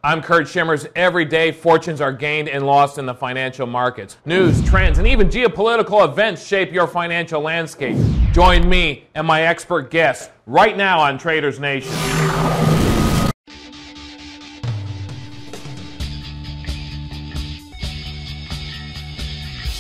I'm Kurt Shimmers. Every day, fortunes are gained and lost in the financial markets. News, trends, and even geopolitical events shape your financial landscape. Join me and my expert guests right now on Traders Nation.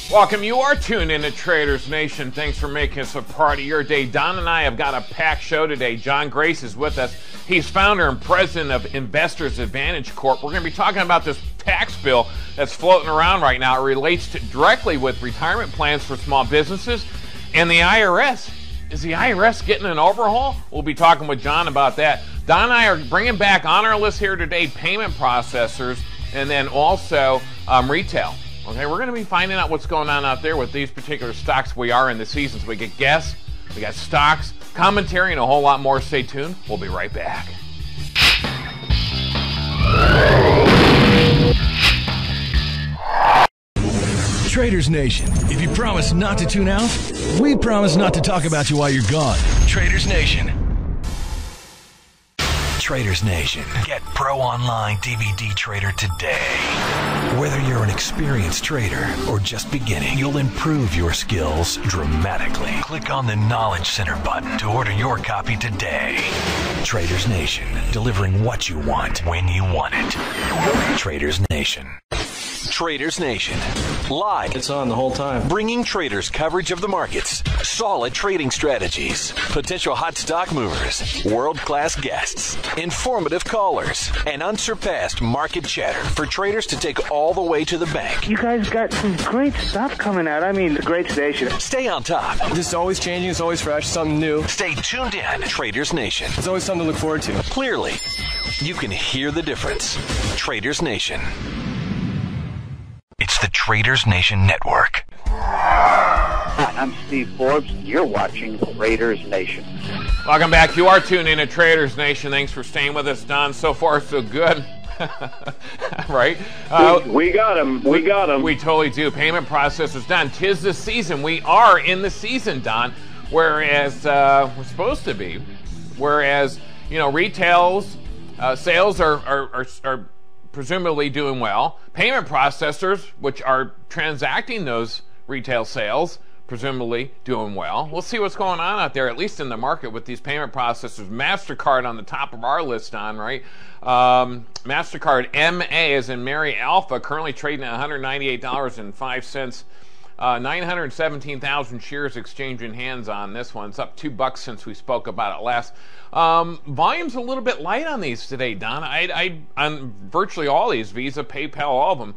Welcome. You are tuned into Traders Nation. Thanks for making us a part of your day. Don and I have got a packed show today. John Grace is with us. He's founder and president of Investors Advantage Corp. We're going to be talking about this tax bill that's floating around right now. It relates directly with retirement plans for small businesses and the IRS. Is the IRS getting an overhaul? We'll be talking with John about that. Don and I are bringing back on our list here today payment processors and then also retail. Okay, we're going to be finding out what's going on out there with these particular stocks. We are in the season, so we get guests, we got stocks, commentary, and a whole lot more. Stay tuned. We'll be right back. Traders Nation, if you promise not to tune out, we promise not to talk about you while you're gone. Traders Nation. Traders Nation. Get Pro Online DVD Trader today. Whether you're an experienced trader or just beginning, you'll improve your skills dramatically. Click on the Knowledge Center button to order your copy today. Traders Nation, delivering what you want when you want it. Traders Nation. Traders Nation. Live. It's on the whole time. Bringing traders coverage of the markets, solid trading strategies, potential hot stock movers, world-class guests, informative callers, and unsurpassed market chatter for traders to take all the way to the bank. You guys got some great stuff coming out. I mean, it's a great station. Stay on top. This is always changing. It's always fresh. Something new. Stay tuned in. Traders Nation. There's always something to look forward to. Clearly, you can hear the difference. Traders Nation. It's the Traders Nation Network. Hi, I'm Steve Forbes. You're watching Traders Nation. Welcome back. You are tuned in to Traders Nation. Thanks for staying with us, Don. So far, so good. Right? We got him. We got him. We totally do. Payment processors, Don. 'Tis the season. We are in the season, Don. Whereas we're supposed to be. Whereas, you know, retail's sales are presumably doing well. Payment processors, which are transacting those retail sales, presumably doing well. We'll see what's going on out there, at least in the market, with these payment processors. MasterCard on the top of our list, on right. MasterCard MA as in Mary Alpha, currently trading at $198.05. 917,000 shares exchanging hands on this one. It's up $2 since we spoke about it last. Volume's a little bit light on these today, Don. On virtually all these, Visa, PayPal, all of them.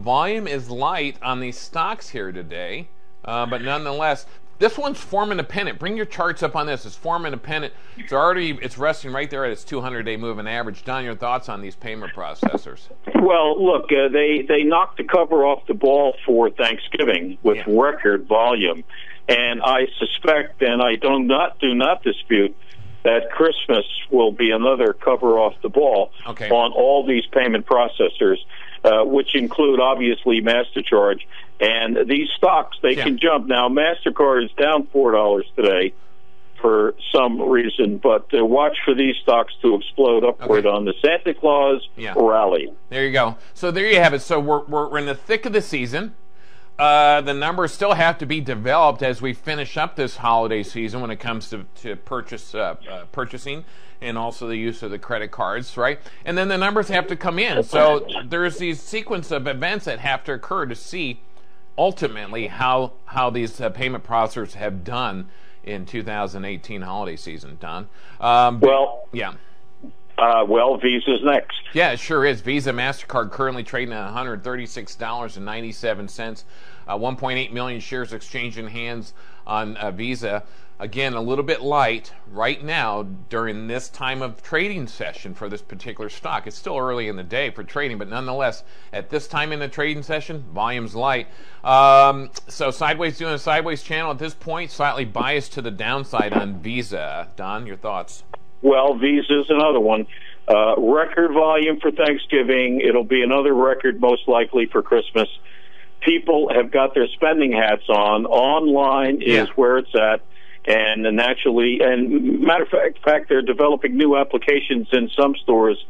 Volume is light on these stocks here today, but nonetheless, this one's forming a pennant. Bring your charts up on this. It's forming a pennant. It's resting right there at its 200-day moving average. Don, your thoughts on these payment processors? Well, look, they knocked the cover off the ball for Thanksgiving with record volume, and I suspect, and I do not dispute, that Christmas will be another cover off the ball on all these payment processors, which include obviously MasterCharge. And these stocks, they can jump. Now, MasterCard is down $4 today for some reason, but watch for these stocks to explode upward on the Santa Claus rally. There you go. So there you have it. So we're in the thick of the season. The numbers still have to be developed as we finish up this holiday season when it comes to purchasing and also the use of the credit cards, right? And then the numbers have to come in. So there's these sequence of events that have to occur to see ultimately how these payment processors have done in 2018 holiday season, Don. Well, Visa's next. Yeah, it sure is. Visa, MasterCard currently trading at $136.97. 1.8 million shares exchanging hands on Visa. Again, a little bit light right now during this time of trading session for this particular stock. It's still early in the day for trading, but nonetheless, at this time in the trading session, volume's light. So sideways doing a sideways channel at this point, slightly biased to the downside on Visa. Don, your thoughts? Well, Visa's another one. Record volume for Thanksgiving. It'll be another record most likely for Christmas. People have got their spending hats on. Online is where it's at. And naturally, and matter of fact, they're developing new applications in some stores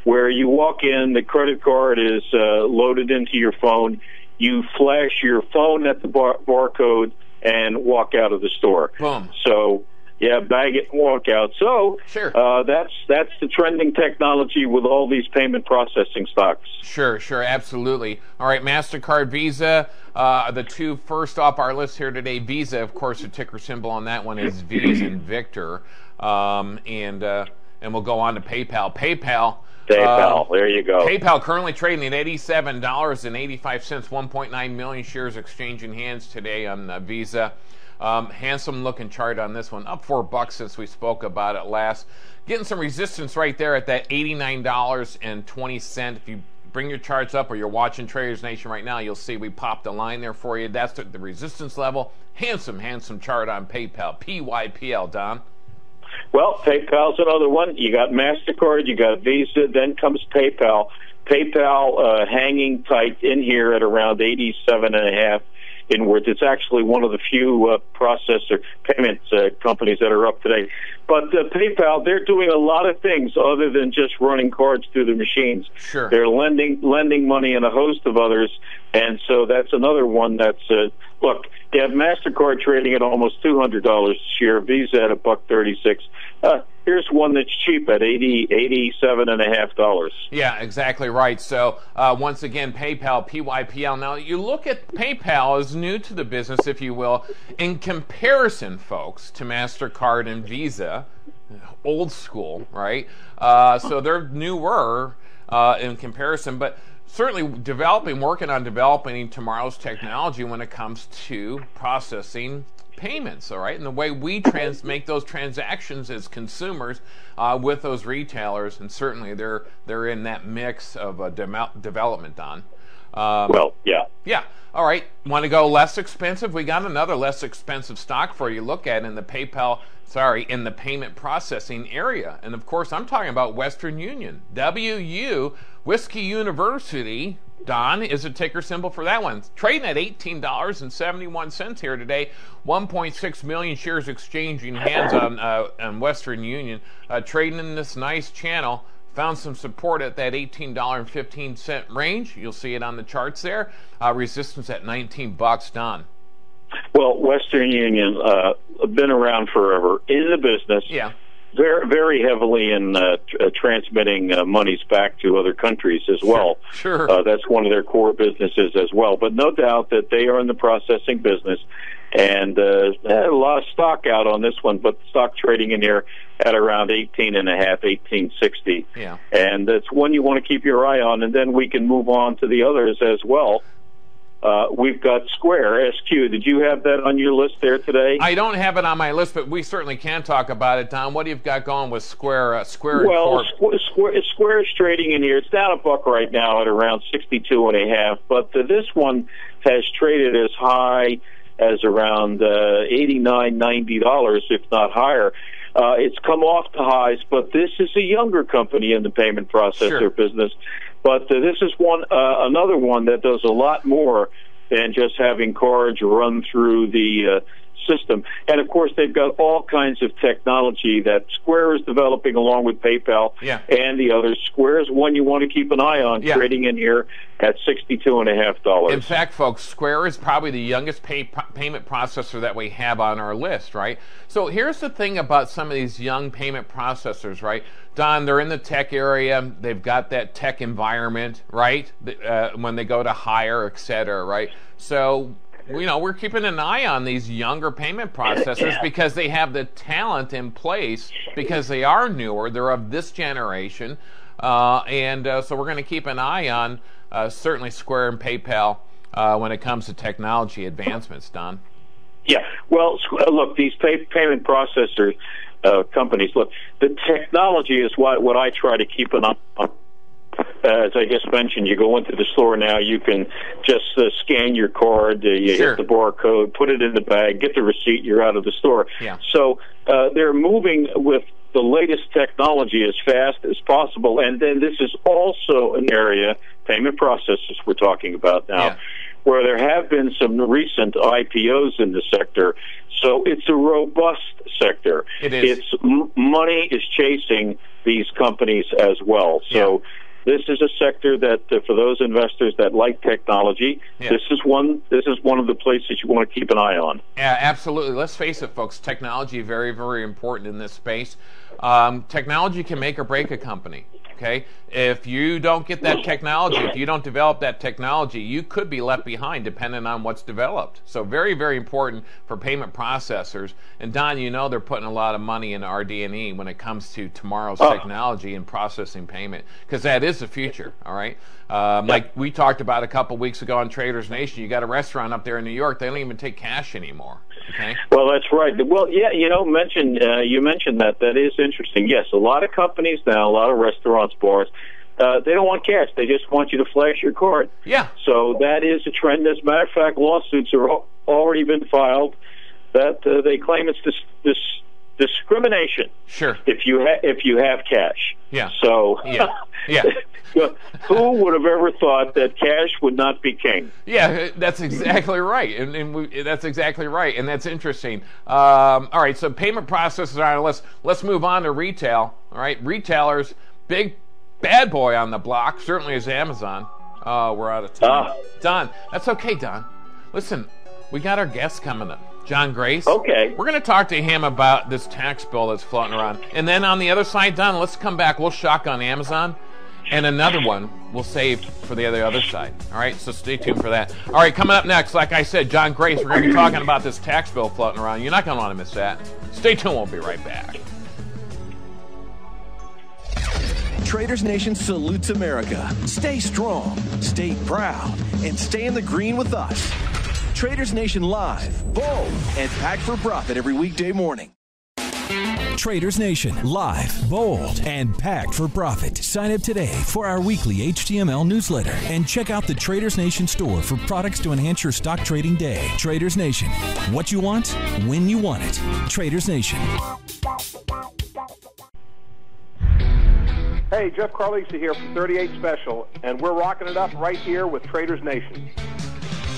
where you walk in, the credit card is loaded into your phone, you flash your phone at the barcode, and walk out of the store. Boom. So, yeah, bag it and walk out. So that's the trending technology with all these payment processing stocks. Sure, absolutely. All right, MasterCard, Visa, the two first off our list here today. Visa, of course, the ticker symbol on that one is V as in Victor. And we'll go on to PayPal. PayPal, there you go. PayPal currently trading at $87.85, 1.9 million shares exchanging hands today on Visa. Handsome looking chart on this one, up $4 since we spoke about it last. Getting some resistance right there at that $89.20. If you bring your charts up or you're watching Traders Nation right now, you'll see we popped a line there for you. That's the resistance level. Handsome chart on PayPal. PYPL, Don. Well, PayPal's another one. You got MasterCard, you got Visa, then comes PayPal. PayPal hanging tight in here at around 87.5 inwards. It's actually one of the few processor payment companies that are up today. But PayPal, they're doing a lot of things other than just running cards through the machines. Sure. They're lending money and a host of others, and so that's another one that's look. You have MasterCard trading at almost $200 a share, Visa at $1.36. Here's one that's cheap at $87.50. Yeah, exactly right. So once again, PayPal, PYPL. Now you look at PayPal as new to the business, if you will, in comparison, folks, to MasterCard and Visa, old school, right? So they're newer in comparison, but certainly working on developing tomorrow's technology when it comes to processing payments, all right, and the way we make those transactions as consumers with those retailers, and certainly they're in that mix of development, Don. Well, yeah. Yeah. All right. Want to go less expensive? We got another less expensive stock for you to look at in the in the payment processing area. And of course, I'm talking about Western Union. WU, Whiskey University, Don, is a ticker symbol for that one. Trading at $18.71 here today. 1.6 million shares exchanging hands on Western Union. Trading in this nice channel. Found some support at that $18.15 range. You'll see it on the charts there. Resistance at $19, Don. Well, Western Union been around forever in the business. Yeah. Very, very heavily in transmitting monies back to other countries as well. Sure. That's one of their core businesses as well. But no doubt that they are in the processing business. And a lot of stock out on this one, but stock trading in here at around 18.60. Yeah. And that's one you want to keep your eye on. And then we can move on to the others as well. We've got Square, SQ. Did you have that on your list there today? I don't have it on my list, but we certainly can talk about it, Don. What do you've got going with Square? Well, Square's trading in here. It's down $1 right now at around 62.5. But this one has traded as high as around $89, $90, if not higher. It's come off the highs, but this is a younger company in the payment processor business. But this is another one that does a lot more than just having cards run through the system. And, of course, they've got all kinds of technology that Square is developing along with PayPal and the others. Square is one you want to keep an eye on, trading in here at $62.50. In fact, folks, Square is probably the youngest payment processor that we have on our list, right? So here's the thing about some of these young payment processors, right? Don, they're in the tech area. They've got that tech environment, right? When they go to hire, et cetera, right? So, we're keeping an eye on these younger payment processors because they have the talent in place because they are newer. They're of this generation. So we're going to keep an eye on certainly Square and PayPal when it comes to technology advancements, Don. Yeah. Well, look, these payment processor companies, look, the technology is what I try to keep an eye on. As I just mentioned, you go into the store now, you can just scan your card, you hit the barcode, put it in the bag, get the receipt, you're out of the store. Yeah. So they're moving with the latest technology as fast as possible. And then this is also an area, payment processors we're talking about now, where there have been some recent IPOs in the sector. So it's a robust sector. It is. Money is chasing these companies as well. So this is a sector that, for those investors that like technology, this is one of the places you want to keep an eye on. Yeah, absolutely. Let's face it, folks. Technology very, very important in this space. Technology can make or break a company. Okay, if you don't get that technology, if you don't develop that technology, you could be left behind depending on what's developed. So very, very important for payment processors. And Don, you know they're putting a lot of money into RD&E when it comes to tomorrow's technology and processing payment, because that is the future. All right, like we talked about a couple weeks ago on Traders Nation, you got a restaurant up there in New York, they don't even take cash anymore. Okay. Well, that's right. Well, yeah, you mentioned that. That is interesting. Yes, a lot of companies now, a lot of restaurants, bars, they don't want cash. They just want you to flash your card. Yeah. So that is a trend. As a matter of fact, lawsuits are already been filed that they claim it's this discrimination. Sure. If you have cash. Yeah. So. Yeah. Who would have ever thought that cash would not be king? Yeah, that's exactly right, that's exactly right, and that's interesting. All right, so payment processors are on the list. Let's move on to retail. All right, retailers, big bad boy on the block certainly is Amazon. We're out of time. Don, that's okay, Don. Listen, we got our guest coming up, John Grace. Okay. We're going to talk to him about this tax bill that's floating around, and then on the other side, Don, let's come back. We'll shotgun Amazon. And another one we'll save for the other side. All right, so stay tuned for that. All right, coming up next, like I said, John Grace, we're going to be talking about this tax bill floating around. You're not going to want to miss that. Stay tuned. We'll be right back. Traders Nation salutes America. Stay strong, stay proud, and stay in the green with us. Traders Nation live, bold, and packed for profit every weekday morning. Traders Nation, live, bold, and packed for profit. Sign up today for our weekly HTML newsletter and check out the Traders Nation store for products to enhance your stock trading day. Traders Nation, what you want, when you want it. Traders Nation. Hey, Jeff Carlisa here from 38 Special, and we're rocking it up right here with Traders Nation.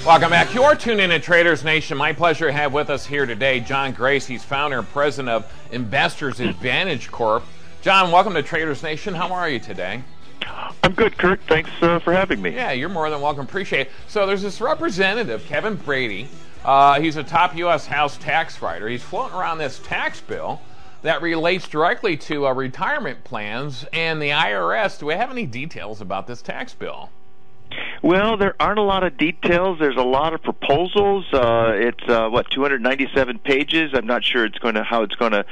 Welcome back. You're tuned in to Traders Nation. My pleasure to have with us here today John Grace. He's founder and president of Investors Advantage Corp. John, welcome to Traders Nation. How are you today? I'm good, Kurt. Thanks for having me. Yeah, you're more than welcome. Appreciate it. So there's this representative, Kevin Brady. He's a top U.S. House tax writer. He's floating around this tax bill that relates directly to retirement plans and the IRS. Do we have any details about this tax bill? Well, there aren't a lot of details. There's a lot of proposals. It's 297 pages. I'm not sure how it's going to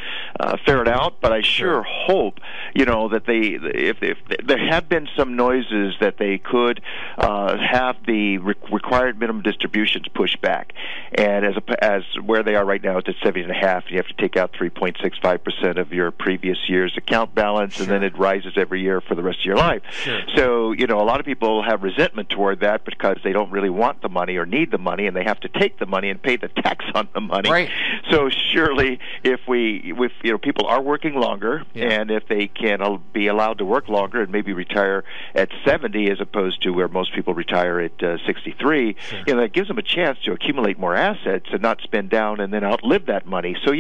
ferret out, but I sure hope that if there have been some noises that they could have the required minimum distributions pushed back, and as where they are right now, it's at 70.5. You have to take out 3.65% of your previous year's account balance, and then it rises every year for the rest of your life. So a lot of people have resentment toward that because they don't really want the money or need the money, and they have to take the money and pay the tax on the money. Right. So surely, if people are working longer, and if they can be allowed to work longer and maybe retire at 70 as opposed to where most people retire at 63, that gives them a chance to accumulate more assets and not spend down and then outlive that money. So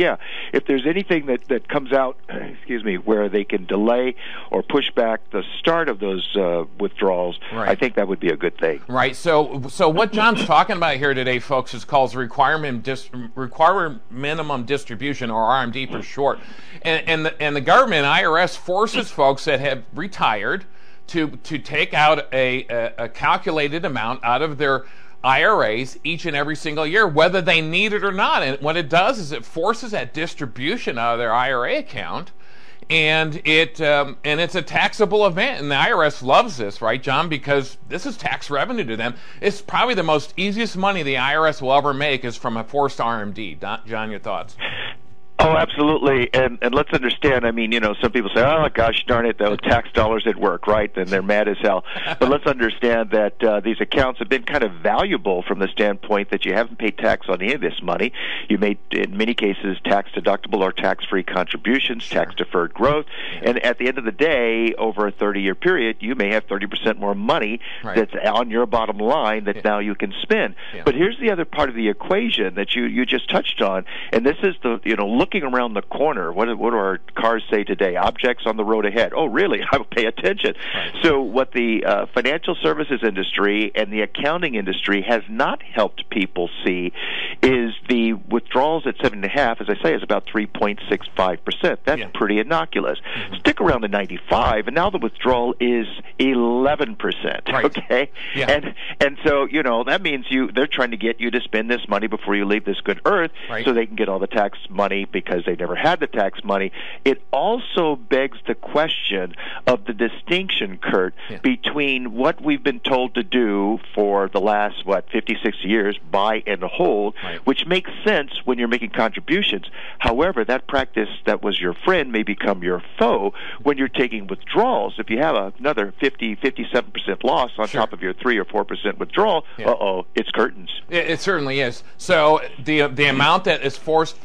if there's anything that comes out, where they can delay or push back the start of those withdrawals, I think that would be a good thing. Right. So what John's talking about here today, folks, is called required minimum distribution, or RMD for short. And the government, IRS, forces folks that have retired to take out a calculated amount out of their IRAs each and every single year, whether they need it or not. And what it does is it forces that distribution out of their IRA account. And it's a taxable event, and the IRS loves this, right, John? Because this is tax revenue to them. It's probably the most easiest money the IRS will ever make is from a forced RMD. John, your thoughts? Oh, absolutely, and let's understand. I mean, some people say, "Oh, gosh darn it, those tax dollars at work," right? And they're mad as hell. But let's understand that these accounts have been kind of valuable from the standpoint that you haven't paid tax on any of this money. You made, in many cases, tax-deductible or tax-free contributions, tax-deferred growth, and at the end of the day, over a 30-year period, you may have 30% more money that's on your bottom line that now you can spend. But here's the other part of the equation that you just touched on, and this is the looking around the corner. What do our cars say today? Objects on the road ahead. Oh, really? I will pay attention. So what the financial services industry and the accounting industry has not helped people see is the withdrawals at 7.5, as I say, is about 3.65%. That's pretty innocuous. Stick around to 95, and now the withdrawal is 11%. Okay, and so that means they're trying to get you to spend this money before you leave this good earth, so they can get all the tax money because they never had the tax money. It also begs the question of the distinction, Kurt, between what we've been told to do for the last 50, 60 years, buy and hold, which makes sense when you're making contributions. However, that practice that was your friend may become your foe when you're taking withdrawals. If you have another 50, 57% loss on top of your 3 or 4% withdrawal, it's curtains. It certainly is. So the amount that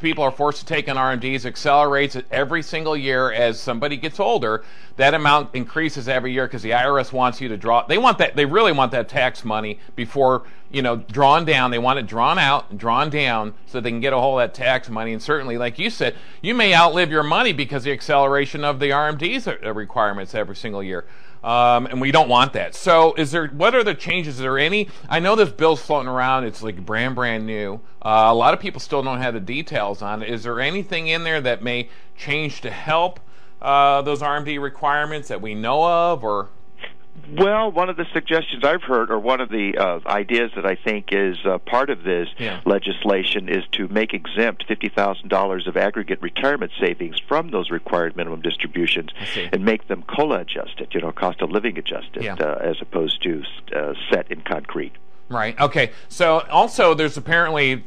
people are forced to take on RMDs accelerates every single year as somebody gets older. That amount increases every year because the IRS wants you to draw. They really want that tax money before drawn down. They want it drawn out and drawn down so they can get a hold of that tax money. And certainly, like you said, you may outlive your money because of the acceleration of the RMDs requirements every single year. And we don't want that. So what are the changes? Is there any? I know this bill's floating around. It's like brand new. A lot of people still don't have the details on it. Is there anything in there that may change to help those RMD requirements that we know of, or? Well, one of the suggestions I've heard, or one of the ideas that I think is part of this legislation, is to make exempt $50,000 of aggregate retirement savings from those required minimum distributions and make them COLA adjusted, cost of living adjusted, as opposed to set in concrete. Right. Okay. So also there's apparently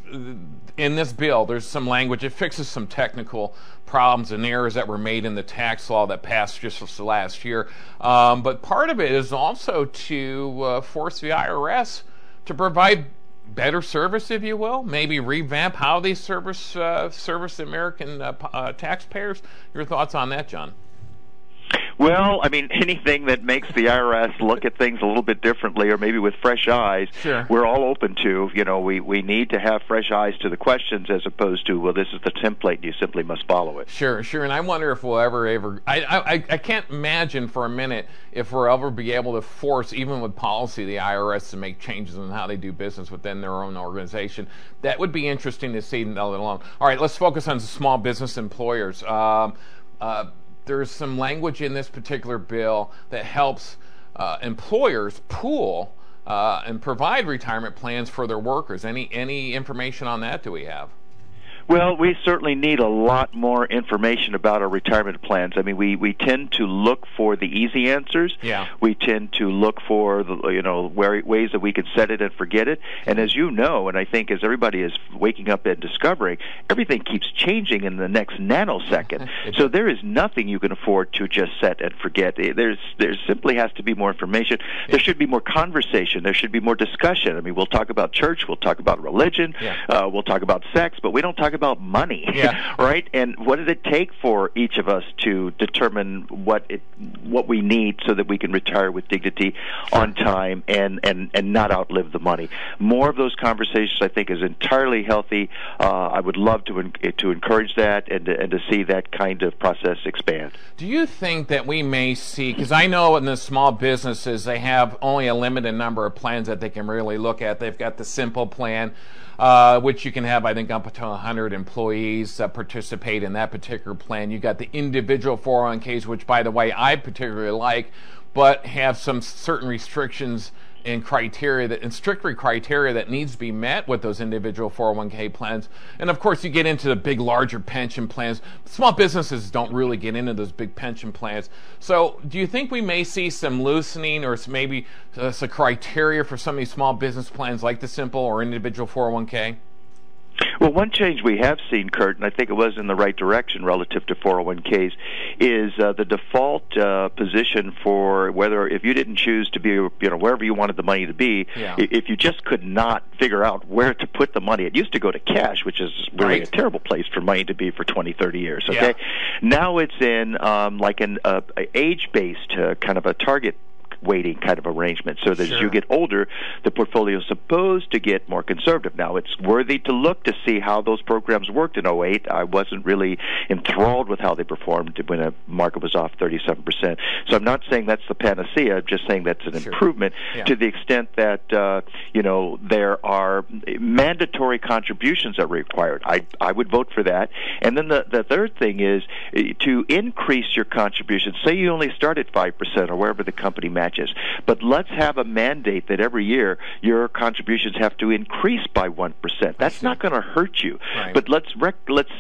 in this bill, there's some language. It fixes some technical problems and errors that were made in the tax law that passed just last year. But part of it is also to force the IRS to provide better service, if you will, maybe revamp how they service American taxpayers. Your thoughts on that, John? Well, I mean, anything that makes the IRS look at things a little bit differently, or maybe with fresh eyes, we're all open to. We need to have fresh eyes to the questions as opposed to, well, this is the template and you simply must follow it. Sure. And I wonder if we'll ever I can't imagine for a minute if we'll ever be able to force, even with policy, the IRS to make changes in how they do business within their own organization. That would be interesting to see, let alone. All right, let's focus on small business employers. There's some language in this particular bill that helps employers pool and provide retirement plans for their workers. Any information on that do we have? Well, we certainly need a lot more information about our retirement plans. I mean, we tend to look for the easy answers. We tend to look for the ways that we can set it and forget it. And as you know, and I think as everybody is waking up and discovering, everything keeps changing in the next nanosecond. So there is nothing you can afford to just set and forget. There simply has to be more information. There should be more conversation. There should be more discussion. I mean, we'll talk about church, we'll talk about religion, we'll talk about sex, but we don't talk about money, right? And what does it take for each of us to determine what we need so that we can retire with dignity on time and not outlive the money? More of those conversations, I think, is entirely healthy. I would love to encourage that and to see that kind of process expand. Do you think that we may see, because I know in the small businesses they have only a limited number of plans that they can really look at. They've got the simple plan, which you can have, I think, up to 100 employees participate in that particular plan. You've got the individual 401ks, which, by the way, I particularly like, but have some certain restrictions and stricter criteria that needs to be met with those individual 401k plans. And of course, you get into the big, larger pension plans. Small businesses don't really get into those big pension plans. So do you think we may see some loosening or maybe some criteria for some of these small business plans like the simple or individual 401k? Well, one change we have seen, Kurt, and I think it was in the right direction relative to 401ks, is the default position for whether, if you didn't choose to be, wherever you wanted the money to be, if you just could not figure out where to put the money. It used to go to cash, which is really a terrible place for money to be for 20, 30 years, okay? Now it's in like an age-based kind of a target weighting kind of arrangement, so that as you get older, the portfolio is supposed to get more conservative. Now, it's worthy to look to see how those programs worked in 08. I wasn't really enthralled with how they performed when a market was off 37%. So I'm not saying that's the panacea. I'm just saying that's an improvement to the extent that, there are mandatory contributions that are required. I would vote for that. And then the third thing is to increase your contributions. Say you only start at 5% or wherever the company matches. But let's have a mandate that every year your contributions have to increase by 1%. That's not going to hurt you. Right. But let's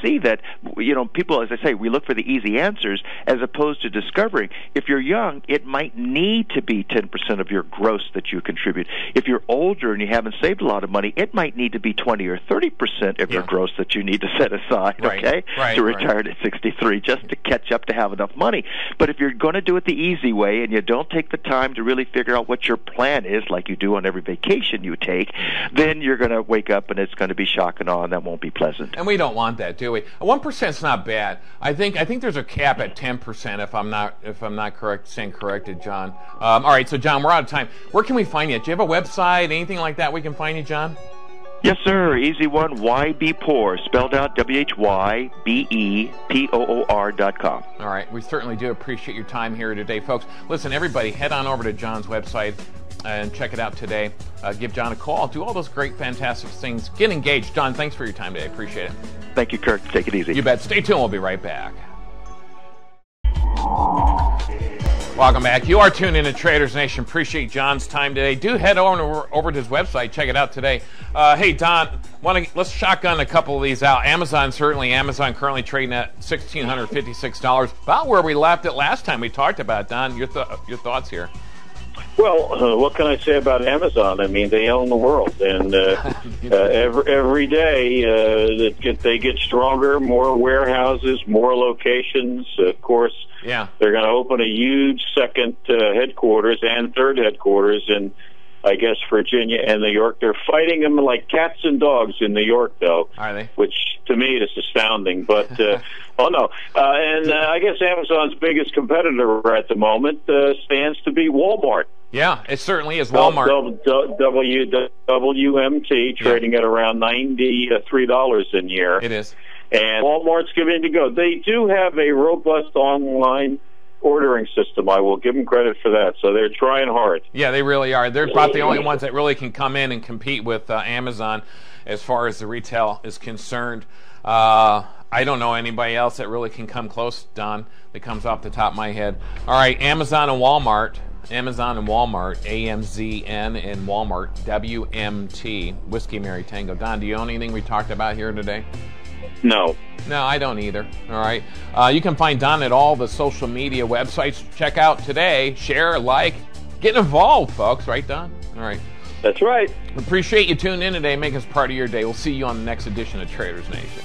see that, people, as I say, we look for the easy answers as opposed to discovering. If you're young, it might need to be 10% of your gross that you contribute. If you're older and you haven't saved a lot of money, it might need to be 20 or 30% of your gross that you need to set aside, to retire at 63 just to catch up to have enough money. But if you're going to do it the easy way and you don't take the time to really figure out what your plan is, like you do on every vacation you take, then you're going to wake up and it's going to be shock and awe, and that won't be pleasant. And we don't want that, do we? 1% is not bad. I think there's a cap at 10%. If I'm not corrected, John. All right, so John, we're out of time. Where can we find you? Do you have a website, anything like that we can find you, John? Yes, sir. Easy one. YBPOR, spelled out WHYBEPOOR.com. All right. We certainly do appreciate your time here today, folks. Listen, everybody, head on over to John's website and check it out today. Give John a call. Do all those great, fantastic things. Get engaged. John, thanks for your time today. Appreciate it. Thank you, Kirk. Take it easy. You bet. Stay tuned. We'll be right back. Welcome back. You are tuned in to Traders Nation. Appreciate John's time today. Do head over to his website. Check it out today. Hey, Don, let's shotgun a couple of these out. Amazon currently trading at $1,656. About where we left it last time we talked about it. Don, your thoughts here. Well, what can I say about Amazon? I mean, they own the world, and every day they get stronger, more warehouses, more locations. Of course, they're going to open a huge second headquarters and third headquarters in, I guess, Virginia and New York. They're fighting them like cats and dogs in New York, though. Are they? Which, to me, is astounding. But, I guess Amazon's biggest competitor at the moment stands to be Walmart. Yeah, it certainly is. Walmart. WMT trading at around $93 a year. It is. And Walmart's giving it a go. They do have a robust online ordering system. I will give them credit for that. So they're trying hard. Yeah, they really are. They're about the only ones that really can come in and compete with Amazon as far as the retail is concerned. I don't know anybody else that really can come close, Don, that comes off the top of my head. All right, Amazon and Walmart, AMZN, and Walmart, WMT, Whiskey Mary Tango. Don, do you own anything we talked about here today? No. No, I don't either. All right. You can find Don at all the social media websites. Check out today, share, like, get involved, folks. Right, Don? All right. That's right. Appreciate you tuning in today. Make us part of your day. We'll see you on the next edition of Traders Nation.